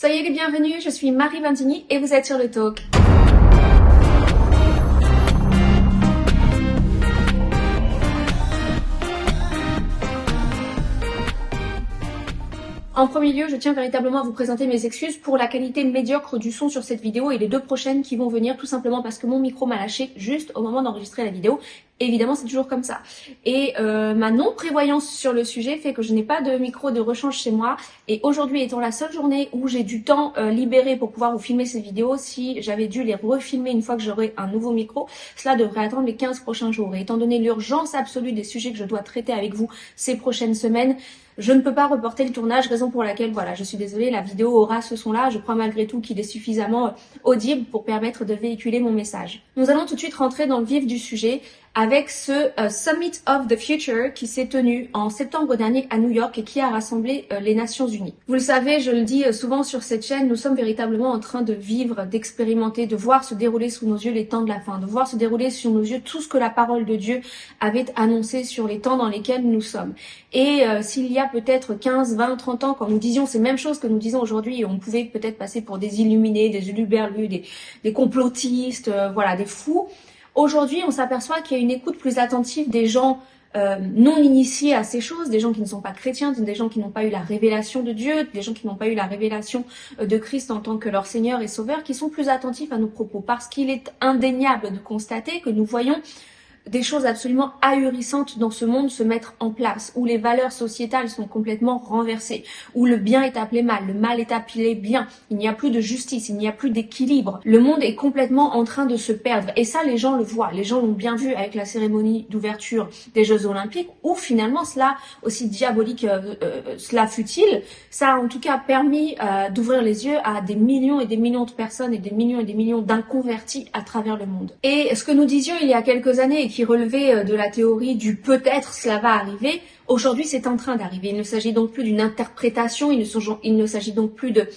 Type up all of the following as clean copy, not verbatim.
Soyez les bienvenus, je suis Marie Bandini et vous êtes sur le Talk. En premier lieu, je tiens véritablement à vous présenter mes excuses pour la qualité médiocre du son sur cette vidéo et les deux prochaines qui vont venir, tout simplement parce que mon micro m'a lâché juste au moment d'enregistrer la vidéo. Évidemment, c'est toujours comme ça. Et ma non-prévoyance sur le sujet fait que je n'ai pas de micro de rechange chez moi. Et aujourd'hui étant la seule journée où j'ai du temps libéré pour pouvoir vous filmer ces vidéos, si j'avais dû les refilmer une fois que j'aurai un nouveau micro, cela devrait attendre les 15 prochains jours. Et étant donné l'urgence absolue des sujets que je dois traiter avec vous ces prochaines semaines, je ne peux pas reporter le tournage, raison pour laquelle, voilà, je suis désolée, la vidéo aura ce son-là. Je crois malgré tout qu'il est suffisamment audible pour permettre de véhiculer mon message. Nous allons tout de suite rentrer dans le vif du sujet avec ce Summit of the Future qui s'est tenu en septembre dernier à New York et qui a rassemblé les Nations Unies. Vous le savez, je le dis souvent sur cette chaîne, nous sommes véritablement en train de vivre, d'expérimenter, de voir se dérouler sous nos yeux les temps de la fin, de voir se dérouler sous nos yeux tout ce que la parole de Dieu avait annoncé sur les temps dans lesquels nous sommes. Et s'il y a peut-être 15, 20, 30 ans, quand nous disions ces mêmes choses que nous disons aujourd'hui, on pouvait peut-être passer pour des illuminés, des huluberlus, des complotistes, voilà, des fous. Aujourd'hui, on s'aperçoit qu'il y a une écoute plus attentive des gens non initiés à ces choses, des gens qui ne sont pas chrétiens, des gens qui n'ont pas eu la révélation de Dieu, des gens qui n'ont pas eu la révélation de Christ en tant que leur Seigneur et Sauveur, qui sont plus attentifs à nos propos. Parce qu'il est indéniable de constater que nous voyons des choses absolument ahurissantes dans ce monde se mettre en place, où les valeurs sociétales sont complètement renversées, où le bien est appelé mal, le mal est appelé bien, il n'y a plus de justice, il n'y a plus d'équilibre. Le monde est complètement en train de se perdre. Et ça, les gens le voient. Les gens l'ont bien vu avec la cérémonie d'ouverture des Jeux Olympiques, où finalement, cela, aussi diabolique cela fut-il, ça a en tout cas permis d'ouvrir les yeux à des millions et des millions de personnes et des millions d'inconvertis à travers le monde. Et ce que nous disions il y a quelques années, qui relevait de la théorie du peut-être cela va arriver, aujourd'hui c'est en train d'arriver. Il ne s'agit donc plus d'une interprétation, il ne s'agit donc plus de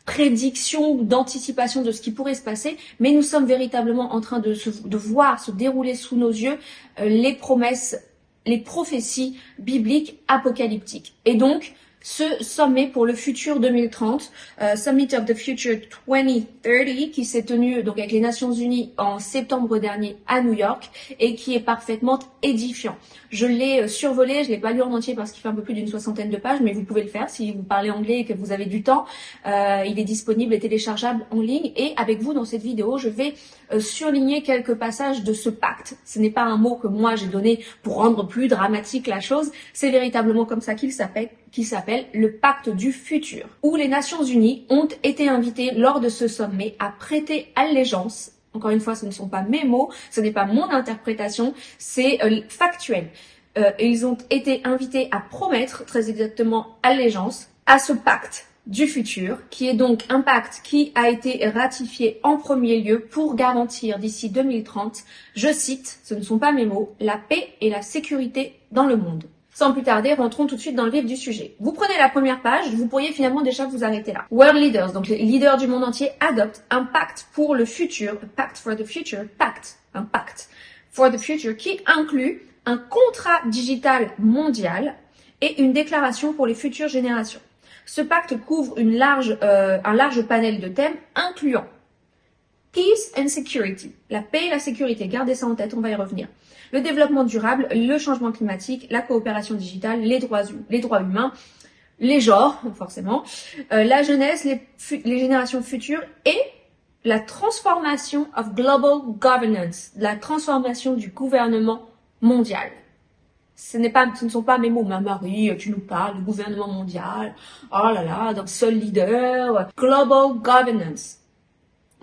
prédiction ou d'anticipation de ce qui pourrait se passer, mais nous sommes véritablement en train de voir se dérouler sous nos yeux les promesses, les prophéties bibliques apocalyptiques. Et donc, ce sommet pour le futur 2030, Summit of the Future 2030, qui s'est tenu donc avec les Nations Unies en septembre dernier à New York et qui est parfaitement édifiant. Je l'ai survolé, je l'ai pas lu en entier parce qu'il fait un peu plus d'une 60aine de pages, mais vous pouvez le faire si vous parlez anglais et que vous avez du temps. Il est disponible et téléchargeable en ligne. Et avec vous, dans cette vidéo, je vais surligner quelques passages de ce pacte. Ce n'est pas un mot que moi j'ai donné pour rendre plus dramatique la chose. C'est véritablement comme ça qu'il s'appelle le pacte du futur, où les Nations Unies ont été invitées lors de ce sommet à prêter allégeance. Encore une fois, ce ne sont pas mes mots, ce n'est pas mon interprétation, c'est factuel. Ils ont été invités à promettre, très exactement, allégeance à ce pacte du futur, qui est donc un pacte qui a été ratifié en premier lieu pour garantir d'ici 2030, je cite, ce ne sont pas mes mots, la paix et la sécurité dans le monde. Sans plus tarder, rentrons tout de suite dans le vif du sujet. Vous prenez la première page, vous pourriez finalement déjà vous arrêter là. World Leaders, donc les leaders du monde entier, adoptent un pacte pour le futur, a pact for the future, un pacte for the future qui inclut un contrat digital mondial et une déclaration pour les futures générations. Ce pacte couvre un large panel de thèmes incluant Peace and Security, la paix et la sécurité, gardez ça en tête, on va y revenir. Le développement durable, le changement climatique, la coopération digitale, les droits humains, les genres, forcément, la jeunesse, les générations futures et la transformation of global governance, la transformation du gouvernement mondial. Ce ne sont pas mes mots, ma Marie, tu nous parles du gouvernement mondial, oh là là, d'un seul leader, global governance.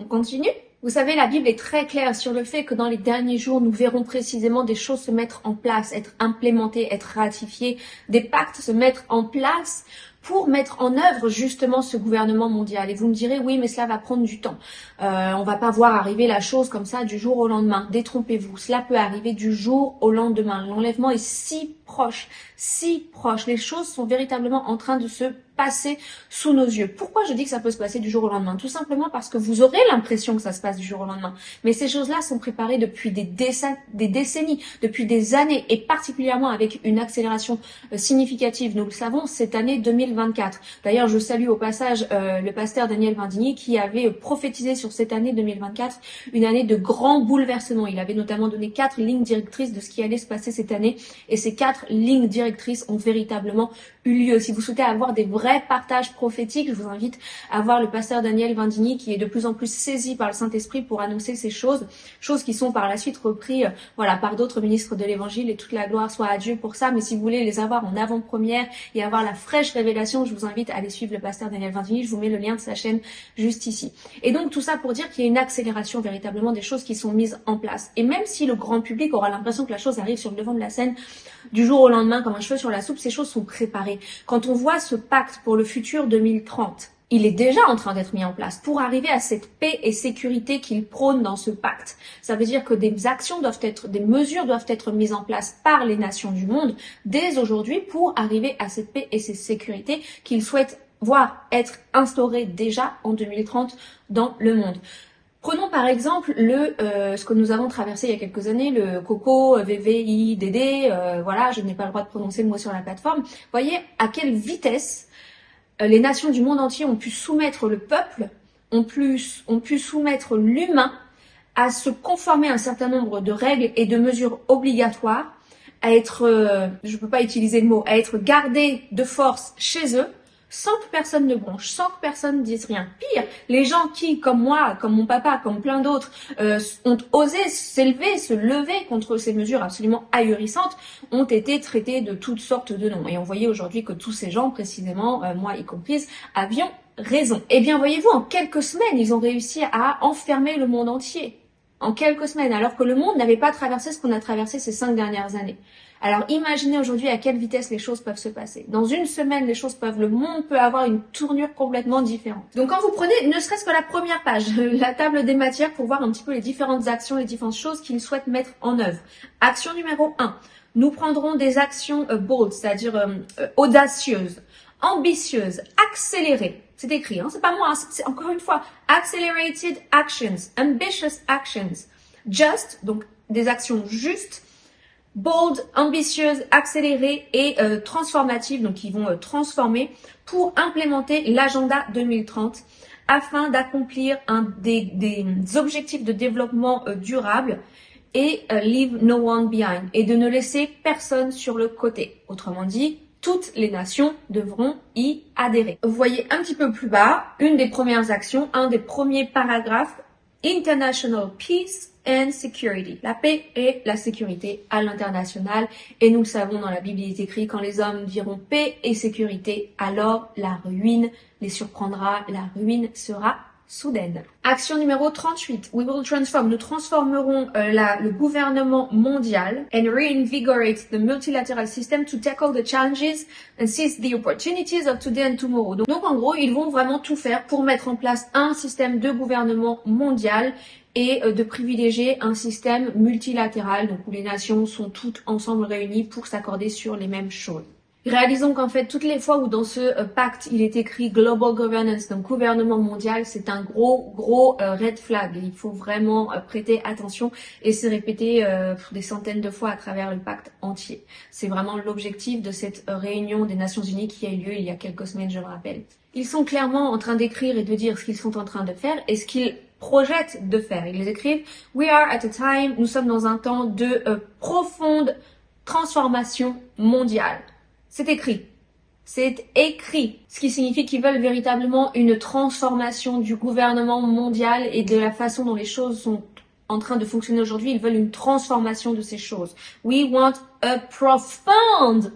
On continue? Vous savez, la Bible est très claire sur le fait que dans les derniers jours, nous verrons précisément des choses se mettre en place, être implémentées, être ratifiées, des pactes se mettre en place pour mettre en œuvre justement ce gouvernement mondial. Et vous me direz, oui, mais cela va prendre du temps. On va pas voir arriver la chose comme ça du jour au lendemain. Détrompez-vous, cela peut arriver du jour au lendemain. L'enlèvement est si proche, si proche. Les choses sont véritablement en train de se passer sous nos yeux. Pourquoi je dis que ça peut se passer du jour au lendemain? Tout simplement parce que vous aurez l'impression que ça se passe du jour au lendemain. Mais ces choses-là sont préparées depuis des décennies, depuis des années, et particulièrement avec une accélération significative. Nous le savons, cette année 2024. D'ailleurs, je salue au passage le pasteur Daniel Vindigny qui avait prophétisé sur cette année 2024 une année de grands bouleversements. Il avait notamment donné 4 lignes directrices de ce qui allait se passer cette année, et ces 4 lignes directrices ont véritablement eu lieu. Si vous souhaitez avoir des vrais partages prophétiques, je vous invite à voir le pasteur Daniel Vindigny qui est de plus en plus saisi par le Saint-Esprit pour annoncer ces choses qui sont par la suite repris par d'autres ministres de l'Évangile, et toute la gloire soit à Dieu pour ça. Mais si vous voulez les avoir en avant-première et avoir la fraîche révélation, je vous invite à aller suivre le pasteur Daniel Vindigny. Je vous mets le lien de sa chaîne juste ici. Et donc tout ça pour dire qu'il y a une accélération véritablement des choses qui sont mises en place. Et même si le grand public aura l'impression que la chose arrive sur le devant de la scène du jour au lendemain comme un cheveu sur la soupe, ces choses sont préparées. Quand on voit ce pacte pour le futur 2030, il est déjà en train d'être mis en place pour arriver à cette paix et sécurité qu'il prône dans ce pacte. Ça veut dire que des mesures doivent être mises en place par les nations du monde dès aujourd'hui pour arriver à cette paix et cette sécurité qu'il souhaite voir être instaurée déjà en 2030 dans le monde. Prenons par exemple ce que nous avons traversé il y a quelques années, le COCO, VVIDD, je n'ai pas le droit de prononcer le mot sur la plateforme. Voyez à quelle vitesse les nations du monde entier ont pu soumettre le peuple, ont pu soumettre l'humain à se conformer à un certain nombre de règles et de mesures obligatoires, à être, je peux pas utiliser le mot, à être gardés de force chez eux, sans que personne ne bronche, sans que personne dise rien. Pire, les gens qui, comme moi, comme mon papa, comme plein d'autres, ont osé se lever contre ces mesures absolument ahurissantes, ont été traités de toutes sortes de noms. Et on voyait aujourd'hui que tous ces gens, précisément, moi y comprise, avions raison. Eh bien, voyez-vous, en quelques semaines, ils ont réussi à enfermer le monde entier. En quelques semaines, alors que le monde n'avait pas traversé ce qu'on a traversé ces 5 dernières années. Alors imaginez aujourd'hui à quelle vitesse les choses peuvent se passer. Dans une semaine, le monde peut avoir une tournure complètement différente. Donc quand vous prenez ne serait-ce que la première page, la table des matières, pour voir un petit peu les différentes actions, les différentes choses qu'ils souhaitent mettre en œuvre. Action numéro 1. Nous prendrons des actions bold, c'est-à-dire audacieuses, ambitieuses, accélérées. C'est écrit, c'est pas moi, c'est encore une fois. Accelerated actions, ambitious actions. Just, donc des actions justes, bold, ambitieuses, accélérées et transformatives, donc qui vont transformer pour implémenter l'agenda 2030 afin d'accomplir des objectifs de développement durable et leave no one behind, et de ne laisser personne sur le côté. Autrement dit, toutes les nations devront y adhérer. Vous voyez un petit peu plus bas, une des premières actions, un des premiers paragraphes, International Peace and Security. La paix et la sécurité à l'international. Et nous le savons, dans la Bible, il est écrit, quand les hommes diront paix et sécurité, alors la ruine les surprendra, la ruine sera soudaine. Action numéro 38. We will transform. Nous transformerons le gouvernement mondial and reinvigorate the multilateral system to tackle the challenges and seize the opportunities of today and tomorrow. Donc en gros, ils vont vraiment tout faire pour mettre en place un système de gouvernement mondial et de privilégier un système multilatéral, donc où les nations sont toutes ensemble réunies pour s'accorder sur les mêmes choses. Réalisons qu'en fait, toutes les fois où dans ce pacte, il est écrit Global Governance, donc gouvernement mondial, c'est un gros red flag. Il faut vraiment prêter attention et c'est répété des centaines de fois à travers le pacte entier. C'est vraiment l'objectif de cette réunion des Nations Unies qui a eu lieu il y a quelques semaines, je le rappelle. Ils sont clairement en train d'écrire et de dire ce qu'ils sont en train de faire et ce qu'ils projettent de faire. Ils écrivent « We are at a time », nous sommes dans un temps de profonde transformation mondiale. C'est écrit. C'est écrit. Ce qui signifie qu'ils veulent véritablement une transformation du gouvernement mondial et de la façon dont les choses sont en train de fonctionner aujourd'hui. Ils veulent une transformation de ces choses. We want a profound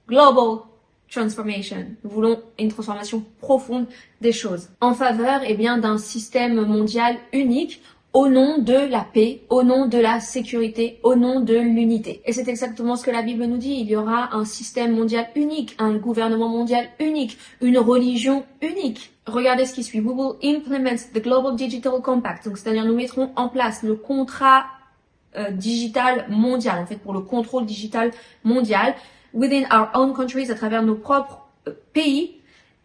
global transformation. Nous voulons une transformation profonde des choses. En faveur, d'un système mondial unique au nom de la paix, au nom de la sécurité, au nom de l'unité. Et c'est exactement ce que la Bible nous dit. Il y aura un système mondial unique, un gouvernement mondial unique, une religion unique. Regardez ce qui suit. We will implement the Global Digital Compact. Donc, c'est-à-dire nous mettrons en place le contrat digital mondial, en fait pour le contrôle digital mondial, within our own countries, à travers nos propres pays,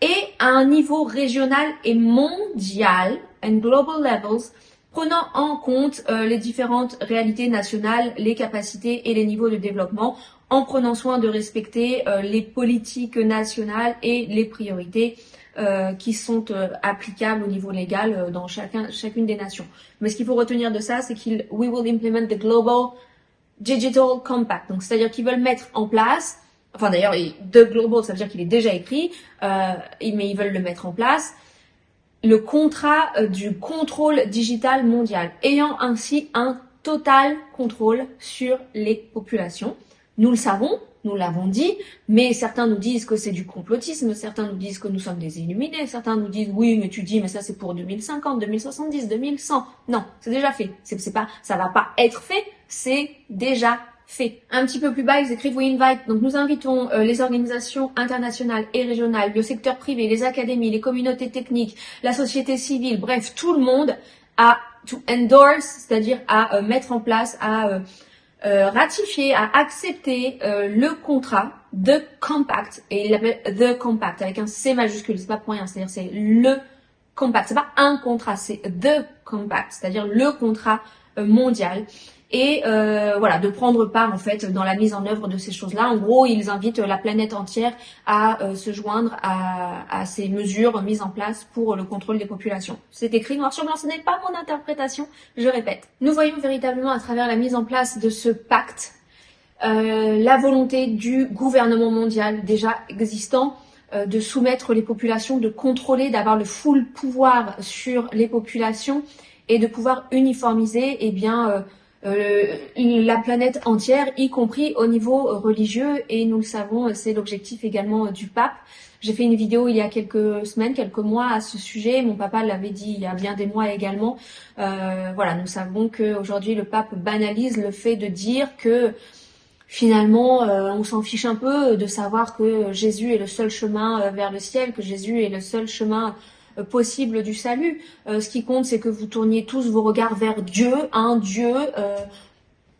et à un niveau régional et mondial, and global levels, prenant en compte les différentes réalités nationales, les capacités et les niveaux de développement, en prenant soin de respecter les politiques nationales et les priorités qui sont applicables au niveau légal dans chacune des nations. Mais ce qu'il faut retenir de ça, c'est we will implement the Global Digital Compact. Donc, c'est-à-dire qu'ils veulent mettre en place, enfin d'ailleurs, the Global, ça veut dire qu'il est déjà écrit, mais ils veulent le mettre en place, le contrat du contrôle digital mondial, ayant ainsi un total contrôle sur les populations. Nous le savons, nous l'avons dit, mais certains nous disent que c'est du complotisme, certains nous disent que nous sommes des illuminés, certains nous disent oui, mais tu dis, mais ça c'est pour 2050, 2070, 2100. Non, c'est déjà fait. C'est pas, ça va pas être fait, c'est déjà fait. Un petit peu plus bas, ils écrivent we invite. Donc nous invitons les organisations internationales et régionales, le secteur privé, les académies, les communautés techniques, la société civile, bref, tout le monde à to endorse, c'est-à-dire à mettre en place, à ratifier, à accepter le contrat The Compact, et il l'appelle The Compact avec un C majuscule, c'est pas pour rien, c'est-à-dire c'est le Compact, c'est pas un contrat, c'est The Compact, c'est-à-dire le contrat mondial. Et voilà, de prendre part en fait dans la mise en œuvre de ces choses-là. En gros, ils invitent la planète entière à se joindre à ces mesures mises en place pour le contrôle des populations. C'est écrit noir sur blanc, ce n'est pas mon interprétation, je répète. Nous voyons véritablement à travers la mise en place de ce pacte la volonté du gouvernement mondial déjà existant de soumettre les populations, de contrôler, d'avoir le full pouvoir sur les populations et de pouvoir uniformiser la planète entière, y compris au niveau religieux, et nous le savons, c'est l'objectif également du pape. J'ai fait une vidéo il y a quelques semaines, quelques mois à ce sujet, mon papa l'avait dit il y a bien des mois également. Voilà, nous savons qu'aujourd'hui le pape banalise le fait de dire que finalement on s'en fiche un peu de savoir que Jésus est le seul chemin vers le ciel, que Jésus est le seul chemin possible du salut. Ce qui compte, c'est que vous tourniez tous vos regards vers Dieu, un Dieu,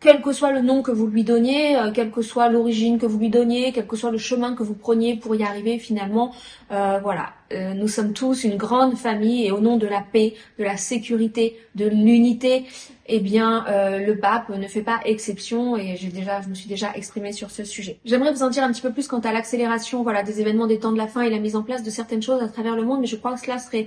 quel que soit le nom que vous lui donniez, quelle que soit l'origine que vous lui donniez, quel que soit le chemin que vous preniez pour y arriver finalement. Voilà, nous sommes tous une grande famille et au nom de la paix, de la sécurité, de l'unité, eh bien le pape ne fait pas exception et je me suis déjà exprimée sur ce sujet. J'aimerais vous en dire un petit peu plus quant à l'accélération des événements des temps de la fin et la mise en place de certaines choses à travers le monde, mais je crois que cela serait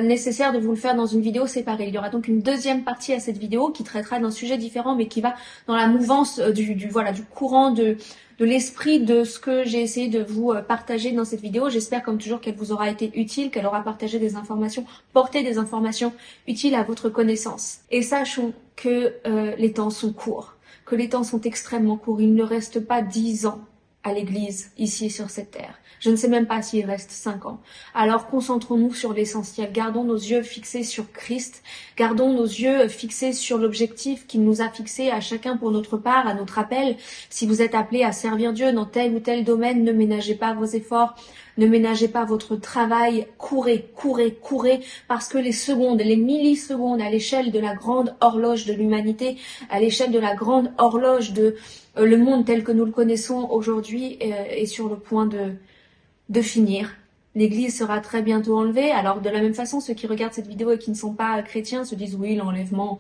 nécessaire de vous le faire dans une vidéo séparée. Il y aura donc une deuxième partie à cette vidéo qui traitera d'un sujet différent mais qui va dans la mouvance du courant de l'esprit de ce que j'ai essayé de vous partager dans cette vidéo. J'espère comme toujours qu'elle vous aura été utile, qu'elle aura partagé des informations, porté des informations utiles à votre connaissance. Et sachons que les temps sont courts, que les temps sont extrêmement courts. Il ne reste pas 10 ans à l'église ici sur cette terre. Je ne sais même pas s'il reste 5 ans. Alors concentrons-nous sur l'essentiel. Gardons nos yeux fixés sur Christ. Gardons nos yeux fixés sur l'objectif qu'il nous a fixé à chacun pour notre part, à notre appel. Si vous êtes appelé à servir Dieu dans tel ou tel domaine, ne ménagez pas vos efforts. Ne ménagez pas votre travail. Courez, courez, courez. Parce que les secondes, les millisecondes à l'échelle de la grande horloge de l'humanité, à l'échelle de la grande horloge de le monde tel que nous le connaissons aujourd'hui est sur le point de finir. L'église sera très bientôt enlevée. Alors de la même façon, ceux qui regardent cette vidéo et qui ne sont pas chrétiens se disent oui, l'enlèvement,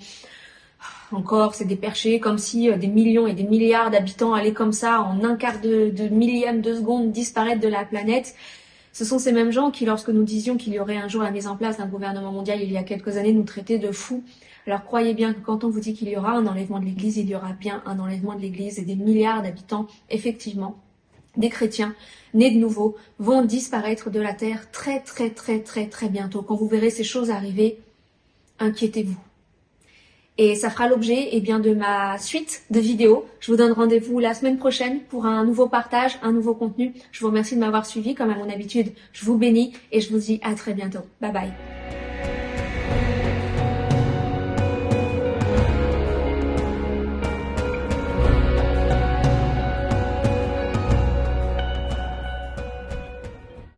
encore c'est des perchés, comme si des millions et des milliards d'habitants allaient comme ça en un quart de millième de seconde disparaître de la planète. Ce sont ces mêmes gens qui, lorsque nous disions qu'il y aurait un jour la mise en place d'un gouvernement mondial il y a quelques années, nous traitaient de fous. Alors croyez bien que quand on vous dit qu'il y aura un enlèvement de l'église, il y aura bien un enlèvement de l'église et des milliards d'habitants, effectivement, des chrétiens nés de nouveau, vont disparaître de la terre très très très très très bientôt. Quand vous verrez ces choses arriver, inquiétez-vous. Et ça fera l'objet de ma suite de vidéos. Je vous donne rendez-vous la semaine prochaine pour un nouveau partage, un nouveau contenu. Je vous remercie de m'avoir suivi comme à mon habitude. Je vous bénis et je vous dis à très bientôt. Bye bye.